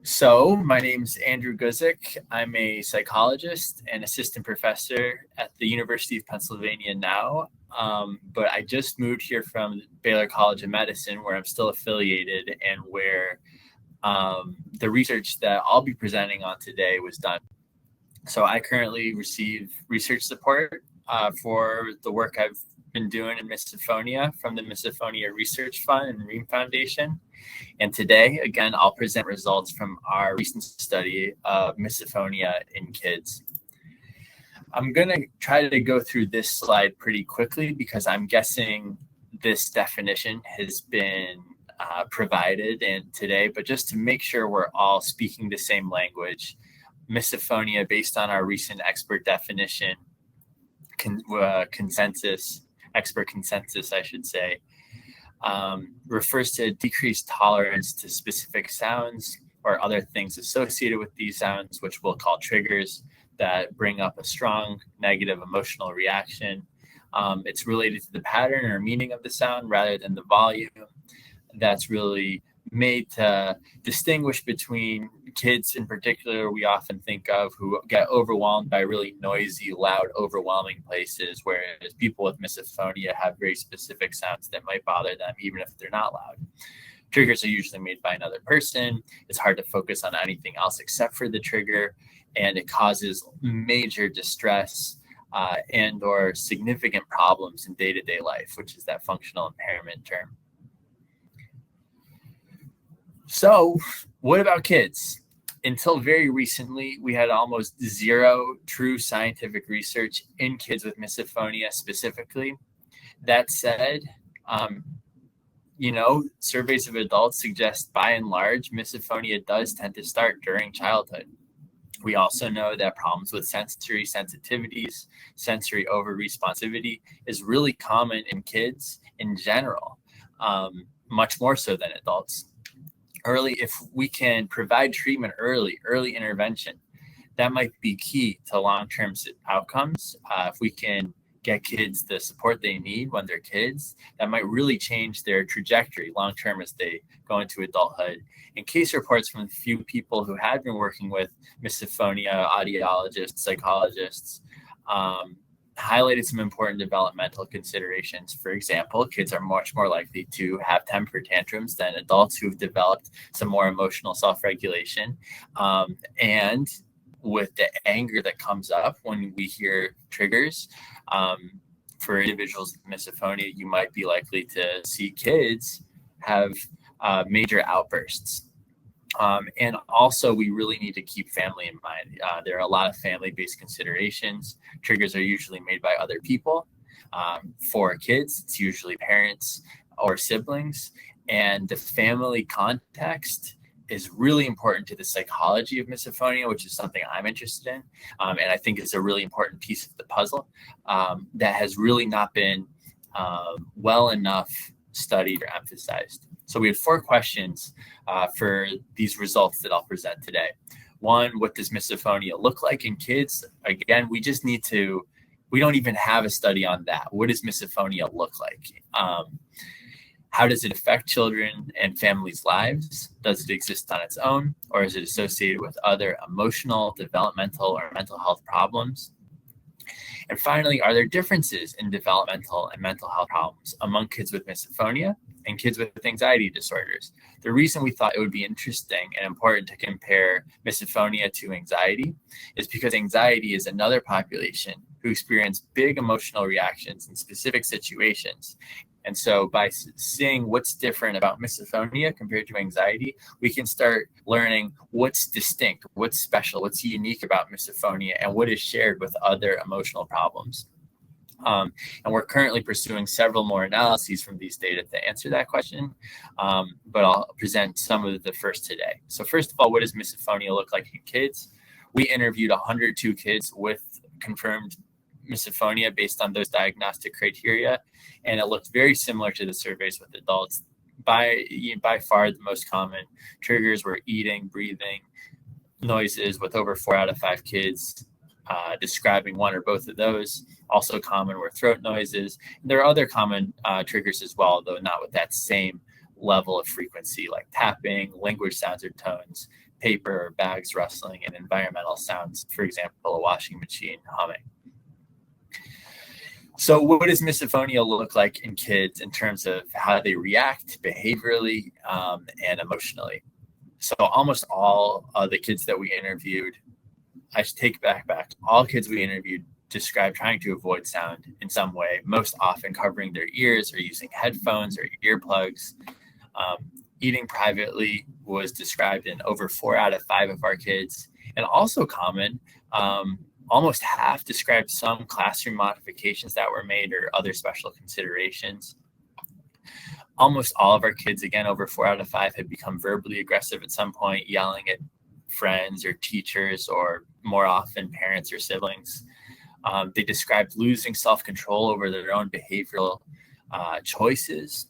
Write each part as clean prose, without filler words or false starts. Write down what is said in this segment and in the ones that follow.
So my name's Andrew Guzick. I'm a psychologist and assistant professor at the University of Pennsylvania now. But I just moved here from Baylor College of Medicine, where I'm still affiliated and where the research that I'll be presenting on today was done. So I currently receive research support for the work I've been doing in misophonia from the Misophonia Research Fund and Ream Foundation. And today, again, I'll present results from our recent study of misophonia in kids. I'm going to try to go through this slide pretty quickly because I'm guessing this definition has been provided in today, but just to make sure we're all speaking the same language, misophonia, based on our recent expert definition, expert consensus, I should say, refers to decreased tolerance to specific sounds or other things associated with these sounds, which we'll call triggers, that bring up a strong negative emotional reaction. It's related to the pattern or meaning of the sound rather than the volume. That's really made to distinguish between kids in particular we often think of who get overwhelmed by really noisy, loud, overwhelming places, whereas people with misophonia have very specific sounds that might bother them even if they're not loud. Triggers are usually made by another person. It's hard to focus on anything else except for the trigger, and it causes major distress and or significant problems in day-to-day life, which is that functional impairment term. So what about kids? Until very recently, we had almost zero true scientific research in kids with misophonia specifically. That said, surveys of adults suggest by and large, misophonia does tend to start during childhood. We also know that problems with sensory sensitivities, sensory over-responsivity is really common in kids in general, much more so than adults. If we can provide treatment early intervention, that might be key to long-term outcomes. If we can get kids the support they need when they're kids, that might really change their trajectory long-term as they go into adulthood. And case reports from a few people who had been working with misophonia, audiologists, psychologists, highlighted some important developmental considerations. For example, kids are much more likely to have temper tantrums than adults who've developed some more emotional self-regulation. And with the anger that comes up when we hear triggers, for individuals with misophonia, you might be likely to see kids have major outbursts. And also, we really need to keep family in mind. There are a lot of family-based considerations. Triggers are usually made by other people. For kids, it's usually parents or siblings. And the family context is really important to the psychology of misophonia, which is something I'm interested in. And I think it's a really important piece of the puzzle that has really not been well enough studied or emphasized. So we had 4 questions for these results that I'll present today. 1, what does misophonia look like in kids? Again, we don't even have a study on that. What does misophonia look like? How does it affect children and families' lives? Does it exist on its own, or is it associated with other emotional, developmental, or mental health problems? And finally, are there differences in developmental and mental health problems among kids with misophonia and kids with anxiety disorders? The reason we thought it would be interesting and important to compare misophonia to anxiety is because anxiety is another population who experience big emotional reactions in specific situations. And so by seeing what's different about misophonia compared to anxiety, we can start learning what's distinct, what's special, what's unique about misophonia, and what is shared with other emotional problems. And we're currently pursuing several more analyses from these data to answer that question, but I'll present some of the first today. So first of all, what does misophonia look like in kids? We interviewed 102 kids with confirmed misophonia based on those diagnostic criteria, and it looked very similar to the surveys with adults. By far, the most common triggers were eating, breathing, noises, with over 4 out of 5 kids describing one or both of those. Also common were throat noises. There are other common triggers as well, though not with that same level of frequency, like tapping, language sounds or tones, paper or bags rustling, and environmental sounds, for example, a washing machine humming. So what does misophonia look like in kids in terms of how they react behaviorally and emotionally? So almost all of the kids that we interviewed, I should take back, all kids we interviewed described trying to avoid sound in some way, most often covering their ears or using headphones or earplugs. Eating privately was described in over 4 out of 5 of our kids, and also common, almost half described some classroom modifications that were made or other special considerations. Almost all of our kids, again, over 4 out of 5, had become verbally aggressive at some point, yelling at friends or teachers, or more often parents or siblings. They described losing self-control over their own behavioral choices.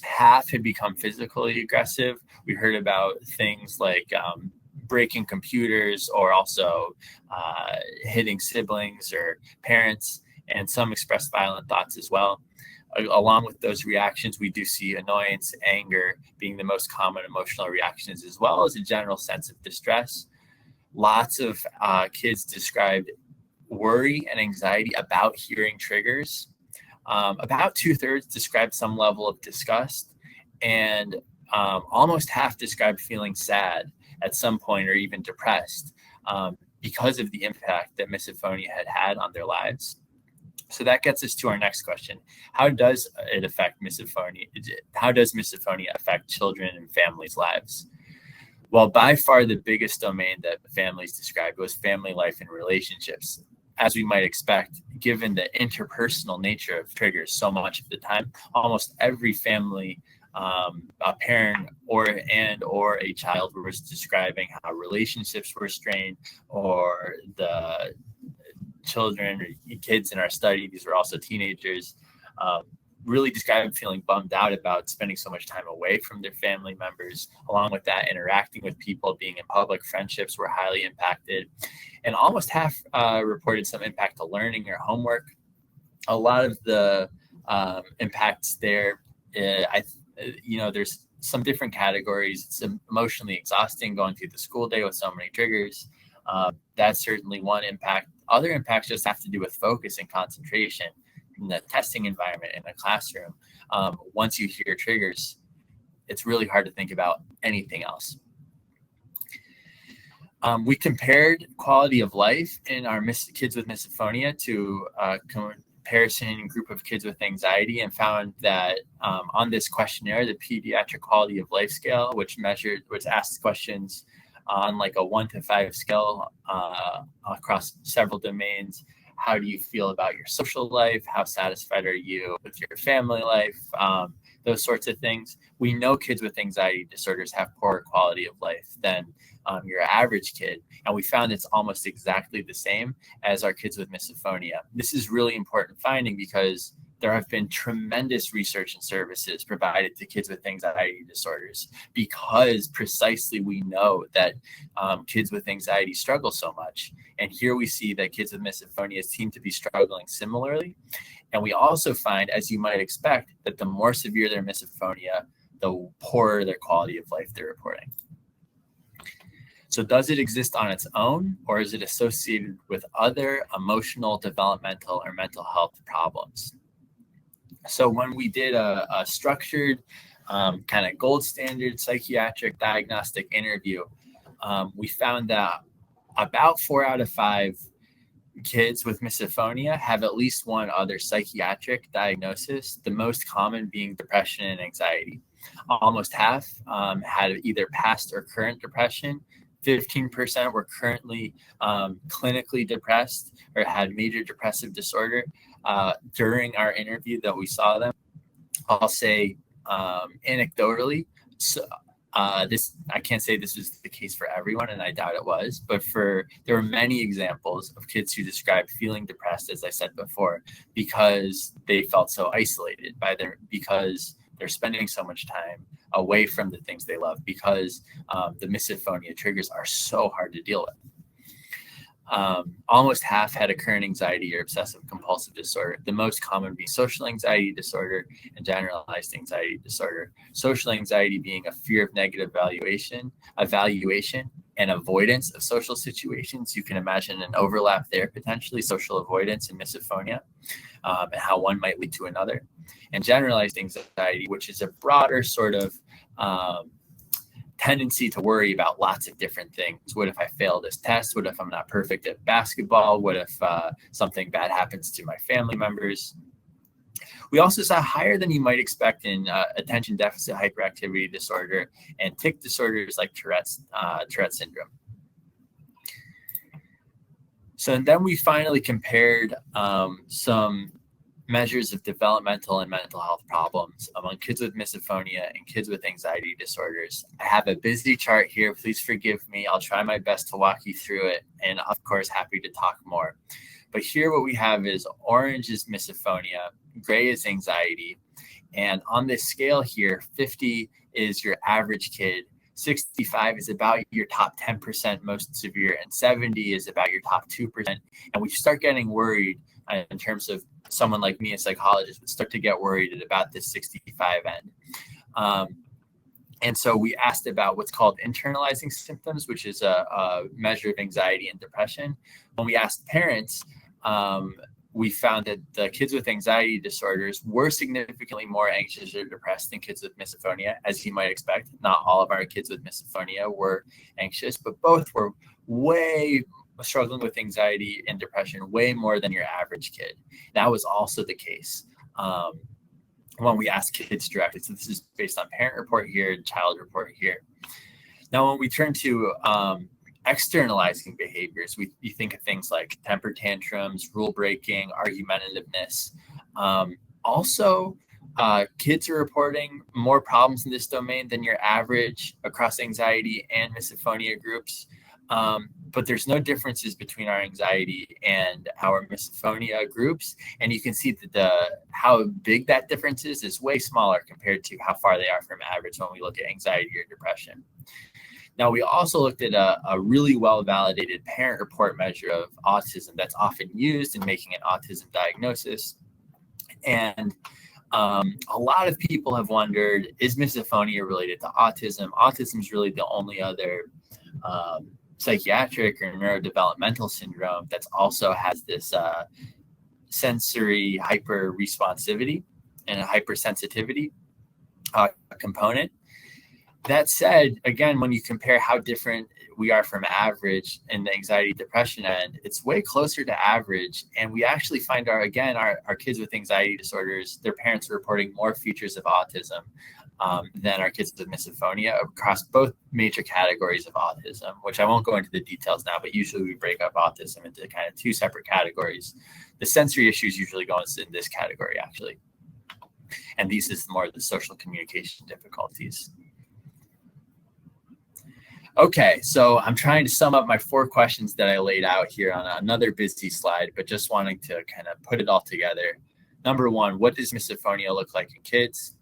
Half had become physically aggressive. We heard about things like breaking computers, or also hitting siblings or parents, and some expressed violent thoughts as well. Along with those reactions, we do see annoyance, anger being the most common emotional reactions, as well as a general sense of distress. Lots of kids described worry and anxiety about hearing triggers. About 2/3 described some level of disgust, and almost half described feeling sad at some point or even depressed because of the impact that misophonia had had on their lives. So that gets us to our next question. How does it affect misophonia? How does misophonia affect children and families' lives? Well, by far the biggest domain that families described was family life and relationships. As we might expect, given the interpersonal nature of triggers so much of the time, almost every family, a parent or a child was describing how relationships were strained, or the children or kids in our study, these were also teenagers, really described feeling bummed out about spending so much time away from their family members. Along with that, interacting with people, being in public, friendships were highly impacted. And almost half reported some impact to learning or homework. A lot of the impacts there, there's some different categories. It's emotionally exhausting going through the school day with so many triggers. That's certainly one impact. Other impacts just have to do with focus and concentration in the testing environment in a classroom. Once you hear triggers, it's really hard to think about anything else. We compared quality of life in our kids with misophonia to a comparison group of kids with anxiety, and found that on this questionnaire, the pediatric quality of life scale, which asked questions on like a 1 to 5 scale across several domains. How do you feel about your social life? How satisfied are you with your family life? Those sorts of things. We know kids with anxiety disorders have poorer quality of life than your average kid. And we found it's almost exactly the same as our kids with misophonia. This is really important finding because there have been tremendous research and services provided to kids with anxiety disorders, because precisely we know that kids with anxiety struggle so much. And here we see that kids with misophonia seem to be struggling similarly. And we also find, as you might expect, that the more severe their misophonia, the poorer their quality of life they're reporting. So does it exist on its own, or is it associated with other emotional, developmental, or mental health problems? So when we did a structured kind of gold standard psychiatric diagnostic interview, we found that about 4 out of 5 kids with misophonia have at least one other psychiatric diagnosis, the most common being depression and anxiety. Almost half had either past or current depression. 15% were currently clinically depressed or had major depressive disorder during our interview that we saw them. I'll say anecdotally, so I can't say this was the case for everyone, and I doubt it was, but there were many examples of kids who described feeling depressed, as I said before, because they felt so isolated because they're spending so much time away from the things they love, because the misophonia triggers are so hard to deal with. Almost half had a current anxiety or obsessive-compulsive disorder. The most common being social anxiety disorder and generalized anxiety disorder. Social anxiety being a fear of negative evaluation, and avoidance of social situations. You can imagine an overlap there, potentially social avoidance and misophonia, and how one might lead to another. And generalized anxiety, which is a broader sort of tendency to worry about lots of different things. What if I fail this test? What if I'm not perfect at basketball? What if something bad happens to my family members? We also saw higher than you might expect in attention deficit hyperactivity disorder and tic disorders like Tourette syndrome. So then we finally compared some measures of developmental and mental health problems among kids with misophonia and kids with anxiety disorders. I have a busy chart here. Please forgive me. I'll try my best to walk you through it. And of course, happy to talk more. But here what we have is orange is misophonia, gray is anxiety. And on this scale here, 50 is your average kid, 65 is about your top 10% most severe, and 70 is about your top 2%. And we start getting worried in terms of someone like me, a psychologist, would start to get worried at about this 65 end. And so we asked about what's called internalizing symptoms, which is a measure of anxiety and depression. When we asked parents, we found that the kids with anxiety disorders were significantly more anxious or depressed than kids with misophonia, as you might expect. Not all of our kids with misophonia were anxious, but both were way struggling with anxiety and depression way more than your average kid. That was also the case when we asked kids directly. So this is based on parent report here, child report here. Now, when we turn to externalizing behaviors, you think of things like temper tantrums, rule breaking, argumentativeness. Also, kids are reporting more problems in this domain than your average across anxiety and misophonia groups. But there's no differences between our anxiety and our misophonia groups. And you can see that how big that difference is way smaller compared to how far they are from average when we look at anxiety or depression. Now, we also looked at a really well-validated parent report measure of autism that's often used in making an autism diagnosis. And a lot of people have wondered, is misophonia related to autism? Autism is really the only other psychiatric or neurodevelopmental syndrome that also has this sensory hyper-responsivity and a hypersensitivity component. That said, again, when you compare how different we are from average in the anxiety depression end, it's way closer to average. And we actually find our kids with anxiety disorders, their parents are reporting more features of autism than our kids with misophonia across both major categories of autism, which I won't go into the details now, but usually we break up autism into kind of two separate categories. The sensory issues usually go in this category, actually. And these is more the social communication difficulties. Okay, so I'm trying to sum up my 4 questions that I laid out here on another busy slide, but just wanting to kind of put it all together. Number 1, what does misophonia look like in kids?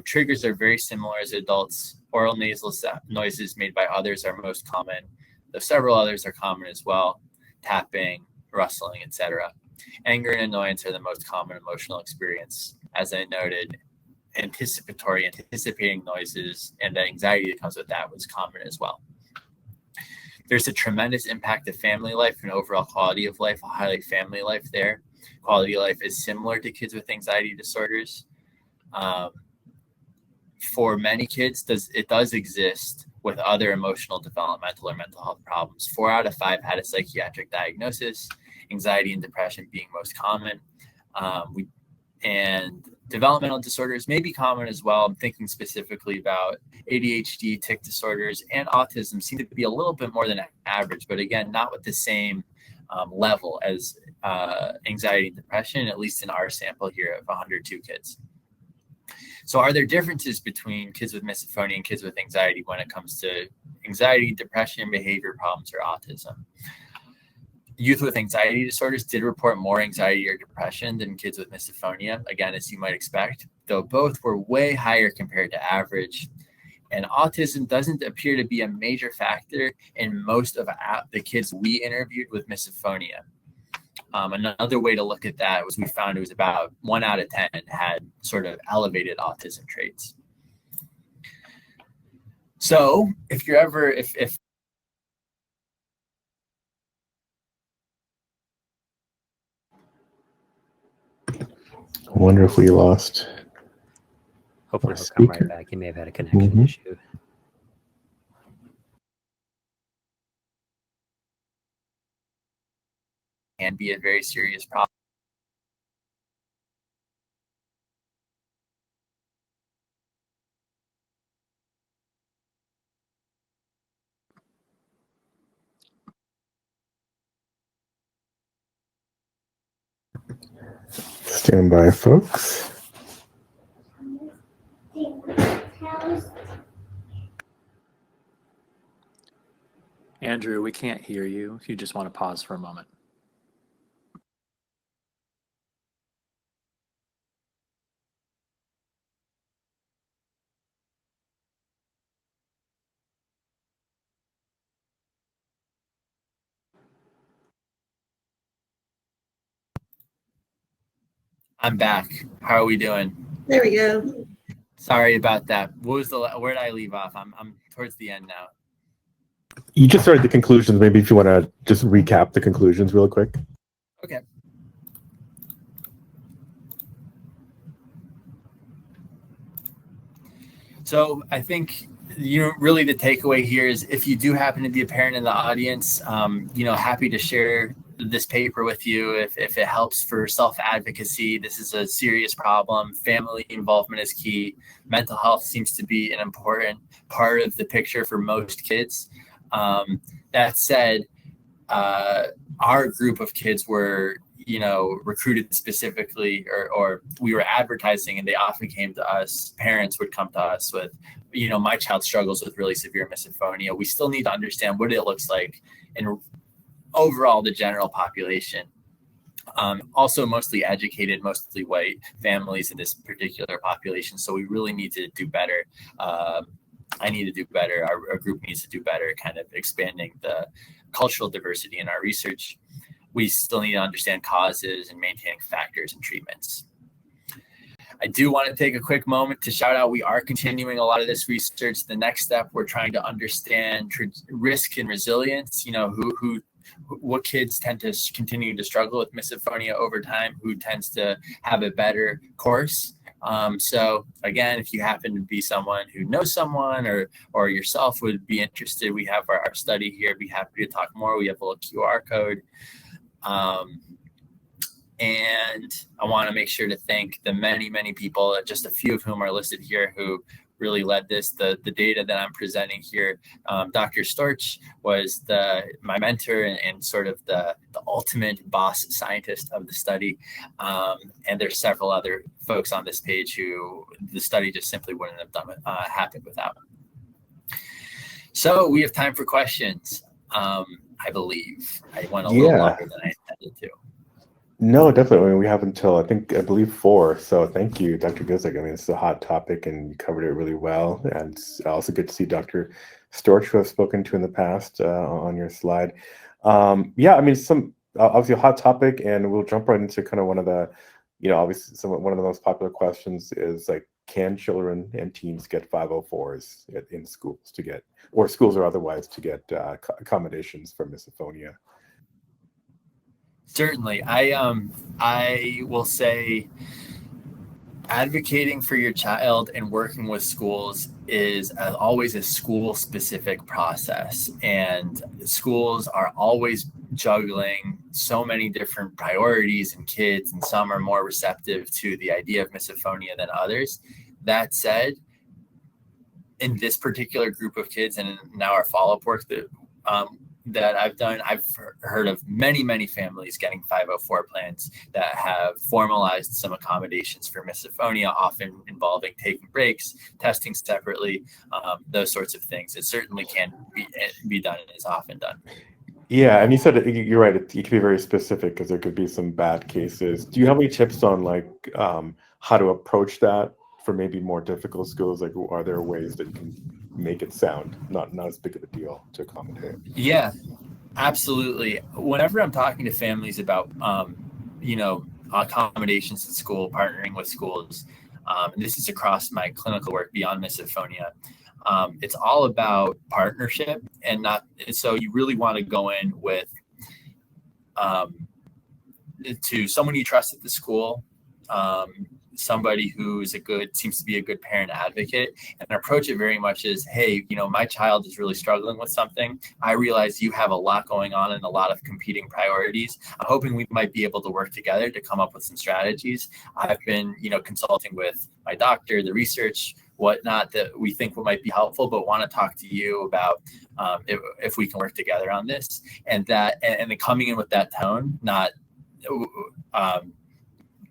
Triggers are very similar as adults. Oral nasal noises made by others are most common, though several others are common as well. Tapping, rustling, etc. Anger and annoyance are the most common emotional experience. As I noted, anticipating noises and the anxiety that comes with that was common as well. There's a tremendous impact of family life and overall quality of life. I'll highlight family life there. Quality of life is similar to kids with anxiety disorders. For many kids, it does exist with other emotional, developmental, or mental health problems. 4 out of 5 had a psychiatric diagnosis, anxiety and depression being most common. And developmental disorders may be common as well. I'm thinking specifically about ADHD, tic disorders, and autism seem to be a little bit more than average, but again, not with the same level as anxiety and depression, at least in our sample here of 102 kids. So are there differences between kids with misophonia and kids with anxiety when it comes to anxiety, depression, behavior problems, or autism? Youth with anxiety disorders did report more anxiety or depression than kids with misophonia, again, as you might expect, though both were way higher compared to average. And autism doesn't appear to be a major factor in most of the kids we interviewed with misophonia. Another way to look at that was we found it was about 1 out of 10 had sort of elevated autism traits. So if you're ever, if I wonder if we lost. Hopefully he'll come right back. He may have had a connection issue. Can be a very serious problem. Stand by, folks. Andrew, we can't hear you. If you just want to pause for a moment. I'm back. How are we doing? There we go. Sorry about that. What was where did I leave off? I'm towards the end now. You just started the conclusions. Maybe if you want to just recap the conclusions real quick. Okay. So I think really the takeaway here is if you do happen to be a parent in the audience, happy to share this paper with you if it helps for self-advocacy. This is a serious problem. Family involvement is key. Mental health seems to be an important part of the picture for most kids. That said, our group of kids were recruited specifically, or we were advertising, and they often came to us. Parents would come to us with, my child struggles with really severe misophonia. We still need to understand what it looks like in overall the general population. Also mostly educated, mostly white families in this particular population. So we really need to do better. I need to do better. Our group needs to do better, kind of expanding the cultural diversity in our research. We still need to understand causes and maintaining factors and treatments. I do want to take a quick moment to shout out, we are continuing a lot of this research. The next step, we're trying to understand risk and resilience, what kids tend to continue to struggle with misophonia over time, who tends to have a better course. So again, if you happen to be someone who knows someone or yourself would be interested, we have our study here. Be happy to talk more. We have a little QR code. And I want to make sure to thank the many, many people, just a few of whom are listed here, who really led this. The data that I'm presenting here, Dr. Storch was my mentor and sort of the ultimate boss scientist of the study. And there's several other folks on this page who the study just simply wouldn't have happened without. So we have time for questions. I believe I went a little longer than I intended to. No, definitely. I mean, we have until I believe 4. So thank you, Dr. Guzick. I mean, it's a hot topic and you covered it really well. And it's also good to see Dr. Storch, who I've spoken to in the past on your slide. I mean, some obviously a hot topic, and we'll jump right into kind of one of the, obviously one of the most popular questions is like, can children and teens get 504s in schools or schools or otherwise to get accommodations for misophonia? Certainly. I will say advocating for your child and working with schools is always a school-specific process. And schools are always juggling so many different priorities and kids, and some are more receptive to the idea of misophonia than others. That said, in this particular group of kids, and now our follow-up work that I've done, I've heard of many, many families getting 504 plans that have formalized some accommodations for misophonia, often involving taking breaks, testing separately, those sorts of things. It certainly can be done and is often done. Yeah, and you said you're right. It can be very specific because there could be some bad cases. Do you have any tips on how to approach that for maybe more difficult schools? Like, are there ways that you can make it sound not as big of a deal to accommodate. Yeah, absolutely. Whenever I'm talking to families about, accommodations at school, partnering with schools, and this is across my clinical work beyond misophonia, it's all about partnership and not. So you really want to go in with to someone you trust at the school, somebody who seems to be a good parent advocate, and approach it very much as, hey, my child is really struggling with something. I realize you have a lot going on and a lot of competing priorities. I'm hoping we might be able to work together to come up with some strategies. I've been, consulting with my doctor, the research, whatnot that we think might be helpful, but want to talk to you about if we can work together on this, and then coming in with that tone, not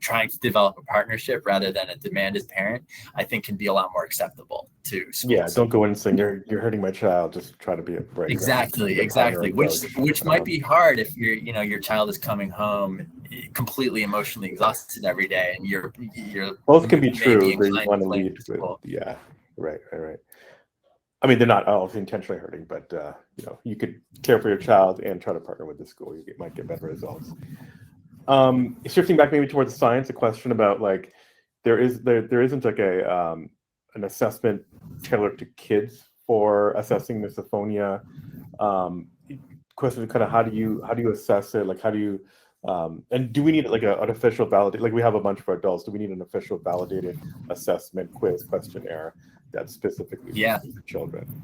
trying to develop a partnership rather than a demand as parent, I think can be a lot more acceptable to schools. Yeah, don't go in and say you're hurting my child. Just try to be a break. Exactly. Which might be hard if your child is coming home completely emotionally exhausted every day, and you're both can be true. Where you want to lead with, yeah, right. I mean, they're not all intentionally hurting, but you could care for your child and try to partner with the school. You might get better results. Shifting back maybe towards science, a question about like there isn't like an assessment tailored to kids for assessing misophonia. Question kind of how do you assess it? Like how do you and do we need like an official validated, like we have a bunch for adults, do we need an official validated assessment quiz questionnaire that's specifically for children?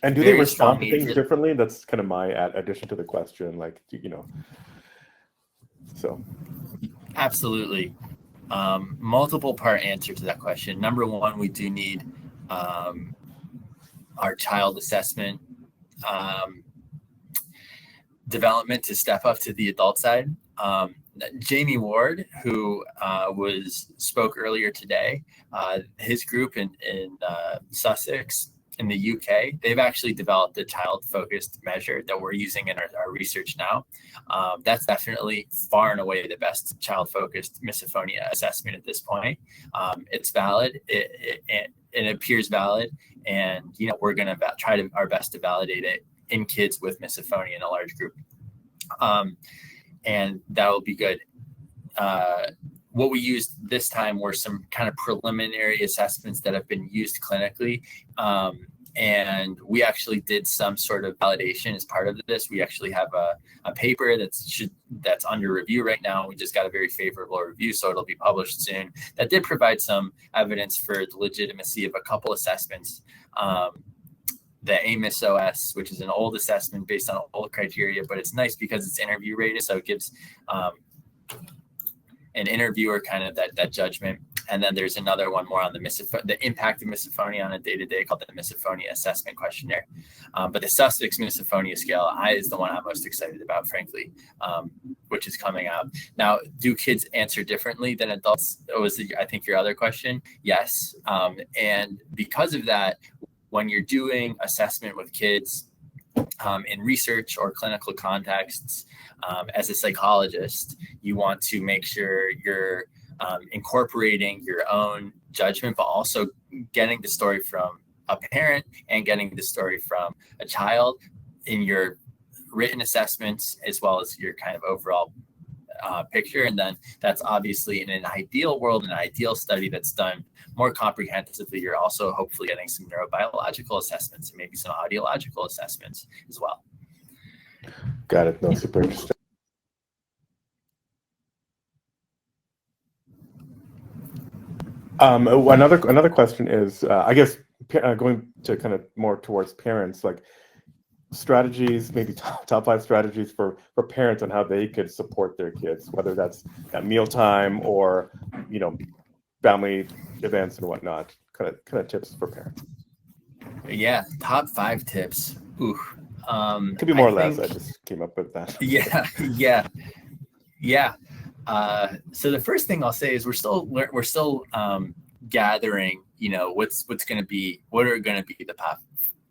And do they respond to things differently? That's kind of my addition to the question, like so. Absolutely. Multiple part answer to that question. Number one, we do need our child assessment development to step up to the adult side. Jamie Ward, who spoke earlier today, his group in Sussex in the UK, they've actually developed a child-focused measure that we're using in our research now. That's definitely far and away the best child-focused misophonia assessment at this point. It's valid, it appears valid, and we're going to try our best to validate it in kids with misophonia in a large group, and that will be good. What we used this time were some kind of preliminary assessments that have been used clinically. And we actually did some sort of validation as part of this. We actually have a paper that's under review right now. We just got a very favorable review, so it'll be published soon. That did provide some evidence for the legitimacy of a couple assessments. The AMIS-OS, which is an old assessment based on old criteria, but it's nice because it's interview rated, so it gives an interviewer kind of that judgment. And then there's another one more on the impact of misophonia on a day-to-day called the Misophonia Assessment Questionnaire. But the Sussex Misophonia Scale is the one I'm most excited about, frankly, which is coming out. Now, do kids answer differently than adults? That was, I think, your other question. Yes. And because of that, when you're doing assessment with kids in research or clinical contexts, as a psychologist, you want to make sure you're incorporating your own judgment, but also getting the story from a parent and getting the story from a child in your written assessments, as well as your kind of overall picture. And then that's obviously in an ideal world, an ideal study that's done more comprehensively, you're also hopefully getting some neurobiological assessments and maybe some audiological assessments as well. Got it. No, super interesting. Another question is, I guess, going to kind of more towards parents, like strategies, maybe top 5 strategies for parents on how they could support their kids, whether that's at mealtime or, family events and whatnot, kind of tips for parents. Yeah, top 5 tips. Ooh. Could be more or less. I just came up with that. Yeah. So the first thing I'll say is we're still gathering, what are going to be the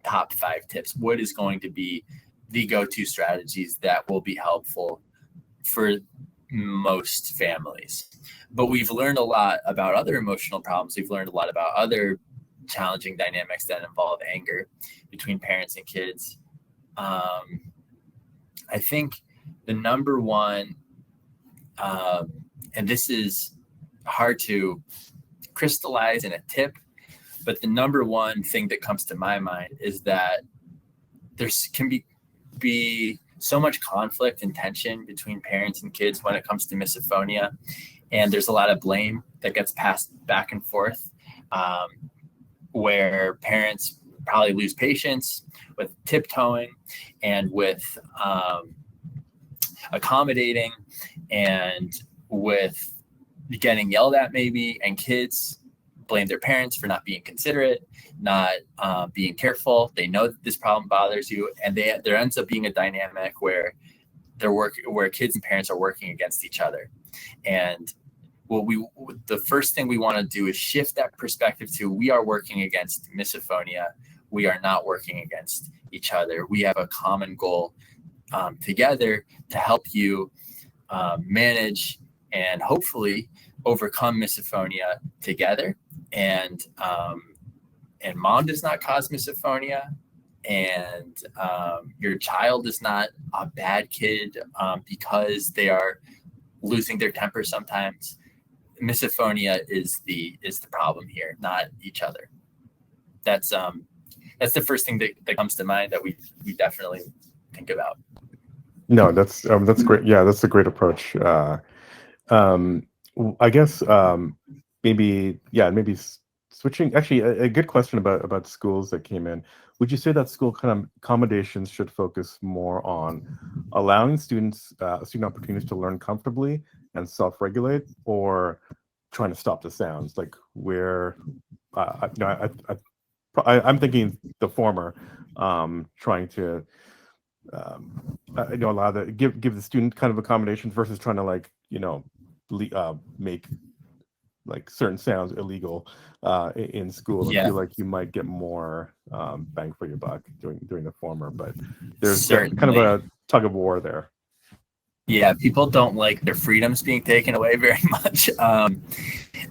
top 5 tips? What is going to be the go-to strategies that will be helpful for most families? But we've learned a lot about other emotional problems. We've learned a lot about other challenging dynamics that involve anger between parents and kids. I think the number one, and this is hard to crystallize in a tip, but the number one thing that comes to my mind is that there can be so much conflict and tension between parents and kids when it comes to misophonia. And there's a lot of blame that gets passed back and forth, where parents probably lose patience with tiptoeing and with accommodating and with getting yelled at maybe, and kids blame their parents for not being considerate, not being careful. They know that this problem bothers you, and there ends up being a dynamic where where kids and parents are working against each other. And the first thing we want to do is shift that perspective to, we are working against misophonia. We are not working against each other. We have a common goal together to help you manage and hopefully overcome misophonia together. And mom does not cause misophonia, and your child is not a bad kid because they are losing their temper sometimes. Misophonia is the problem here, not each other. That's the first thing that comes to mind that we definitely think about. No, that's great. Yeah, that's a great approach. I guess maybe switching. Actually, a good question about schools that came in. Would you say that school kind of accommodations should focus more on allowing student opportunities to learn comfortably and self-regulate, or trying to stop the sounds? Like where, I'm thinking the former, trying to allow give the student kind of accommodations versus trying to make like certain sounds illegal in school. I feel like you might get more bang for your buck doing the former, but there's kind of a tug of war there. Yeah, people don't like their freedoms being taken away very much.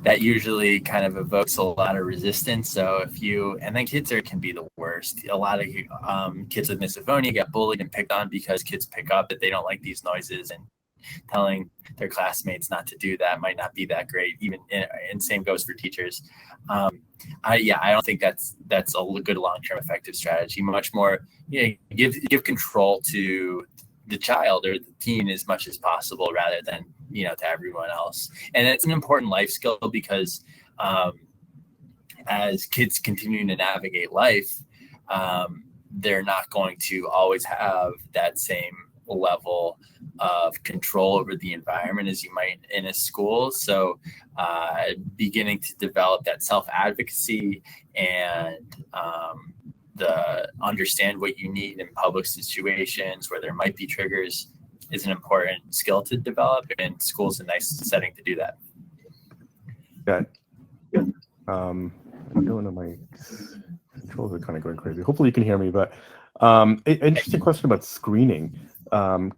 That usually kind of evokes a lot of resistance. So and then kids can be the worst. A lot of kids with misophonia get bullied and picked on because kids pick up that they don't like these noises, and telling their classmates not to do that might not be that great. And same goes for teachers. I don't think that's a good long-term effective strategy. Much more, give control to the child or the teen as much as possible, rather than to everyone else. And it's an important life skill, because as kids continue to navigate life, they're not going to always have that same level of control over the environment as you might in a school. So beginning to develop that self-advocacy and the understand what you need in public situations where there might be triggers is an important skill to develop, and school's a nice setting to do that. Yeah. I don't know, my controls are kind of going crazy. Hopefully you can hear me, but an interesting question about screening.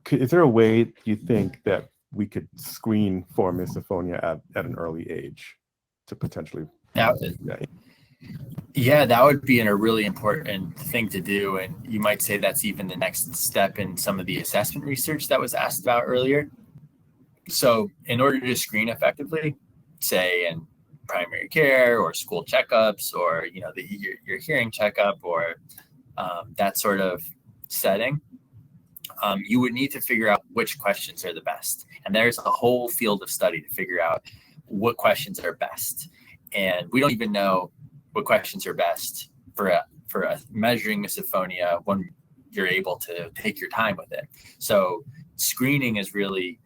Is there a way you think that we could screen for misophonia at an early age to potentially? Yeah, that would be a really important thing to do. And you might say that's even the next step in some of the assessment research that was asked about earlier. So in order to screen effectively, say in primary care or school checkups, or your hearing checkup, or that sort of setting, you would need to figure out which questions are the best. And there's a whole field of study to figure out what questions are best. And we don't even know what questions are best for measuring misophonia when you're able to take your time with it. So screening is really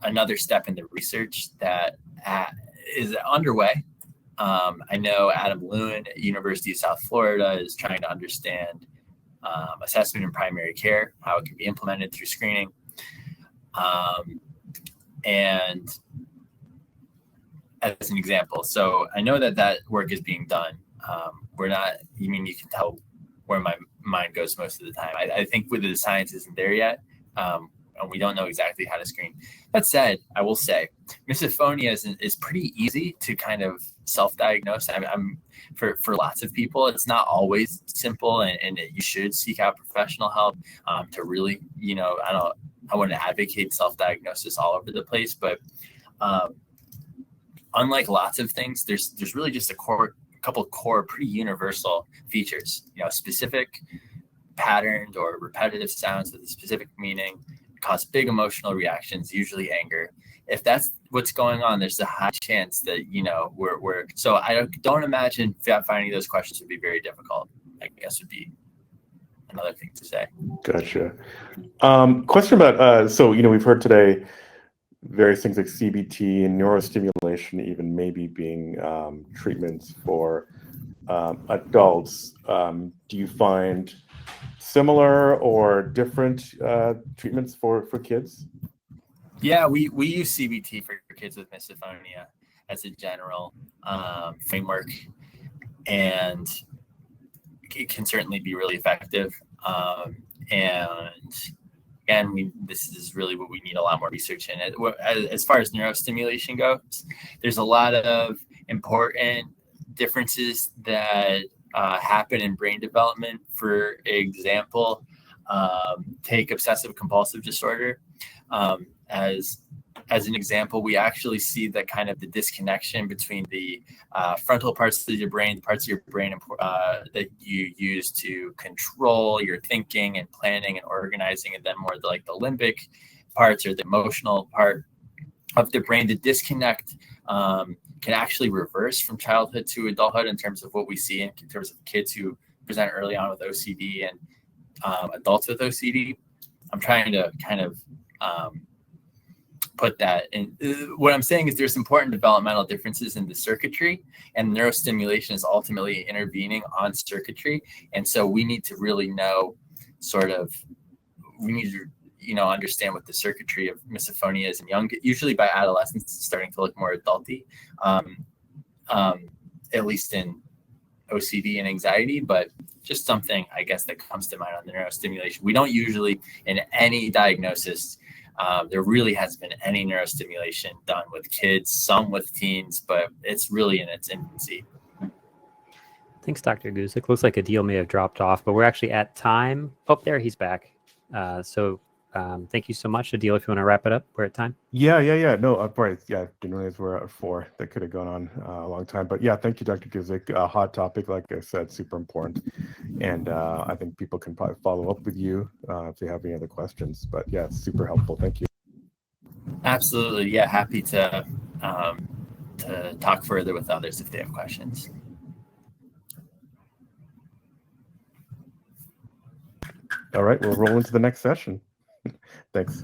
another step in the research that is underway. I know Adam Lewin at University of South Florida is trying to understand assessment in primary care, how it can be implemented through screening. And as an example, so I know that work is being done. You can tell where my mind goes most of the time. I think whether the science isn't there yet, and we don't know exactly how to screen. That said, I will say misophonia is pretty easy to kind of self-diagnose. For lots of people, it's not always simple, and you should seek out professional help to really, I wouldn't advocate self-diagnosis all over the place, but unlike lots of things, there's really just a couple core pretty universal features. Specific patterned or repetitive sounds with a specific meaning cause big emotional reactions, usually anger. If that's what's going on, there's a high chance that we're so I don't imagine finding those questions would be very difficult, I guess, would be another thing to say. Gotcha. Question about so we've heard today various things like CBT and neurostimulation even maybe being treatments for adults. Do you find similar or different treatments for kids? Yeah, we use CBT for kids with misophonia as a general framework, and it can certainly be really effective. And this is really what we need a lot more research in. As far as neurostimulation goes, there's a lot of important differences that happen in brain development. For example, take obsessive-compulsive disorder. As an example, we actually see that kind of the disconnection between the frontal parts of your brain, the parts of your brain that you use to control your thinking and planning and organizing, and then more like the limbic parts or the emotional part of the brain. The disconnect can actually reverse from childhood to adulthood in terms of what we see in terms of kids who present early on with OCD and adults with OCD. I'm trying to kind of put that in. What I'm saying is there's important developmental differences in the circuitry, and neurostimulation is ultimately intervening on circuitry. And so we need to really know we need to understand what the circuitry of misophonia is in young, usually by adolescence, it's starting to look more adulty, at least in OCD and anxiety, but just something, I guess, that comes to mind on the neurostimulation. We don't usually, in any diagnosis, there really hasn't been any neurostimulation done with kids, some with teens, but it's really in its infancy. Thanks, Dr. Guzick. Looks like Adeel may have dropped off, but we're actually at time. Oh, there, he's back. So thank you so much, Adeel. If you want to wrap it up, we're at time. Yeah. No, right. Yeah, didn't realize we're at 4. That could have gone on a long time. But yeah, thank you, Dr. Guzick. Hot topic, like I said, super important. And I think people can probably follow up with you if they have any other questions. But yeah, super helpful. Thank you. Absolutely. Yeah, happy to talk further with others if they have questions. All right, we'll roll into the next session. Thanks.